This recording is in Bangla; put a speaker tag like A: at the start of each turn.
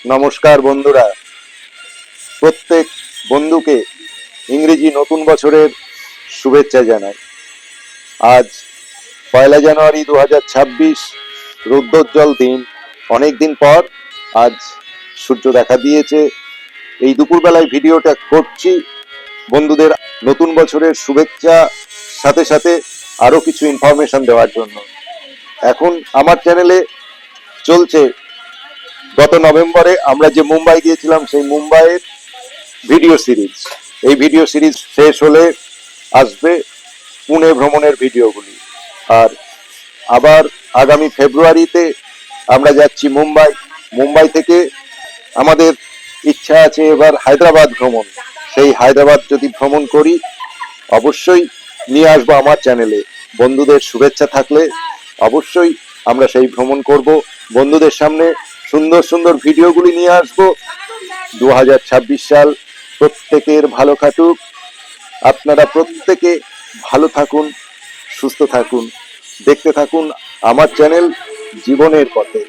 A: নমস্কার বন্ধুরা, প্রত্যেক বন্ধুকে ইংরেজি নতুন বছরের শুভেচ্ছা জানাই। আজ 1 জানুয়ারি 2026, রৌদ্রোজ্জ্বল দিন। অনেক দিন পর আজ সূর্য দেখা দিয়েছে। এই দুপুরবেলায় ভিডিওটা করছি বন্ধুদের নতুন বছরের শুভেচ্ছা সাথে সাথে আরো কিছু ইনফরমেশন দেওয়ার জন্য। এখন আমার চ্যানেলে চলছে গত নভেম্বরে আমরা যে মুম্বাই গিয়েছিলাম সেই মুম্বাইয়ের ভিডিও সিরিজ। এই ভিডিও সিরিজ শেষ হলে আসবে পুনে ভ্রমণের ভিডিওগুলি। আর আবার আগামী ফেব্রুয়ারিতে আমরা যাচ্ছি মুম্বাই। মুম্বাই থেকে আমাদের ইচ্ছা আছে এবার হায়দ্রাবাদ ভ্রমণ। সেই হায়দ্রাবাদ যদি ভ্রমণ করি অবশ্যই নিয়ে আসবো আমার চ্যানেলে। বন্ধুদের শুভেচ্ছা থাকলে অবশ্যই আমরা সেই ভ্রমণ করব। বন্ধুদের সামনে সুন্দর সুন্দর ভিডিওগুলি নিয়ে আসবো। 2026 সাল প্রত্যেকের ভালো কাটুক। আপনারা প্রত্যেকে ভালো থাকুন, সুস্থ থাকুন, দেখতে থাকুন আমার চ্যানেল জীবনের পথে।